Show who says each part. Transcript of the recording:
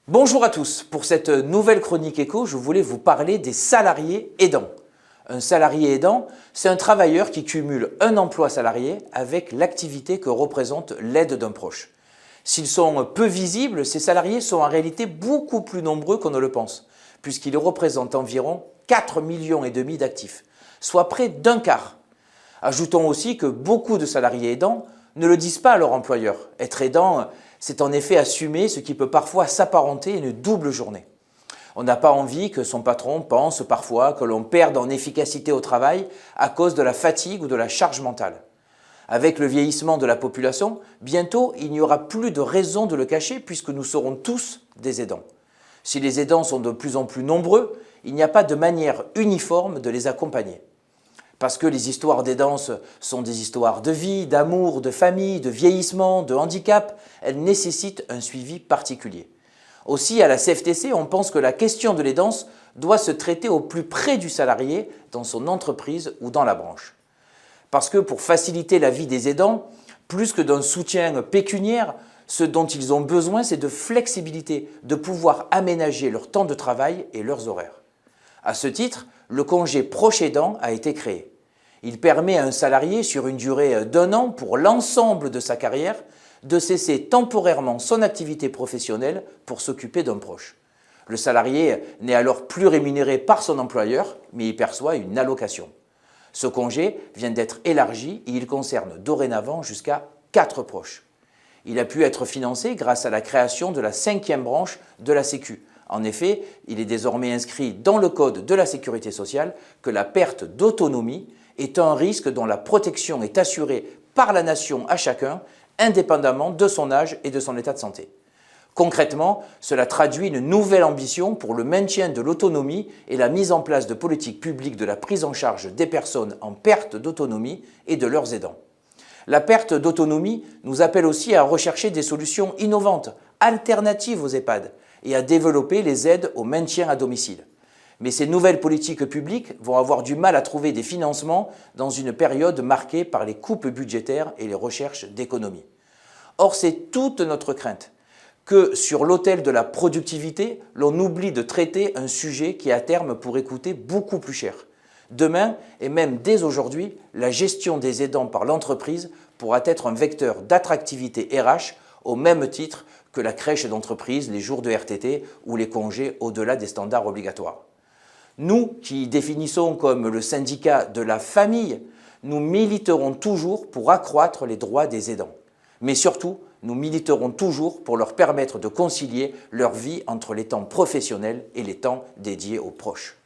Speaker 1: Bonjour à tous, pour cette nouvelle chronique éco, je voulais vous parler des salariés aidants. Un salarié aidant, c'est un travailleur qui cumule un emploi salarié avec l'activité que représente l'aide d'un proche. S'ils sont peu visibles, ces salariés sont en réalité beaucoup plus nombreux qu'on ne le pense, puisqu'ils représentent environ 4,5 millions d'actifs, soit près d'un quart. Ajoutons aussi que beaucoup de salariés aidants ne le disent pas à leur employeur. Être aidant, c'est en effet assumer ce qui peut parfois s'apparenter à une double journée. On n'a pas envie que son patron pense parfois que l'on perde en efficacité au travail à cause de la fatigue ou de la charge mentale. Avec le vieillissement de la population, bientôt il n'y aura plus de raison de le cacher puisque nous serons tous des aidants. Si les aidants sont de plus en plus nombreux, il n'y a pas de manière uniforme de les accompagner. Parce que les histoires d'aidants sont des histoires de vie, d'amour, de famille, de vieillissement, de handicap, elles nécessitent un suivi particulier. Aussi, à la CFTC, on pense que la question de l'aidance doit se traiter au plus près du salarié, dans son entreprise ou dans la branche. Parce que pour faciliter la vie des aidants, plus que d'un soutien pécuniaire, ce dont ils ont besoin, c'est de flexibilité, de pouvoir aménager leur temps de travail et leurs horaires. À ce titre, le congé proche aidant a été créé. Il permet à un salarié, sur une durée d'1 an pour l'ensemble de sa carrière, de cesser temporairement son activité professionnelle pour s'occuper d'un proche. Le salarié n'est alors plus rémunéré par son employeur, mais il perçoit une allocation. Ce congé vient d'être élargi et il concerne dorénavant jusqu'à 4 proches. Il a pu être financé grâce à la création de la 5e branche de la Sécu. En effet, il est désormais inscrit dans le Code de la sécurité sociale que la perte d'autonomie est un risque dont la protection est assurée par la nation à chacun, indépendamment de son âge et de son état de santé. Concrètement, cela traduit une nouvelle ambition pour le maintien de l'autonomie et la mise en place de politiques publiques de la prise en charge des personnes en perte d'autonomie et de leurs aidants. La perte d'autonomie nous appelle aussi à rechercher des solutions innovantes, alternatives aux EHPAD, et à développer les aides au maintien à domicile. Mais ces nouvelles politiques publiques vont avoir du mal à trouver des financements dans une période marquée par les coupes budgétaires et les recherches d'économie. Or, c'est toute notre crainte que, sur l'autel de la productivité, l'on oublie de traiter un sujet qui, à terme, pourrait coûter beaucoup plus cher. Demain, et même dès aujourd'hui, la gestion des aidants par l'entreprise pourra être un vecteur d'attractivité RH au même titre que la crèche d'entreprise, les jours de RTT ou les congés au-delà des standards obligatoires. Nous, qui définissons comme le syndicat de la famille, nous militerons toujours pour accroître les droits des aidants. Mais surtout, nous militerons toujours pour leur permettre de concilier leur vie entre les temps professionnels et les temps dédiés aux proches.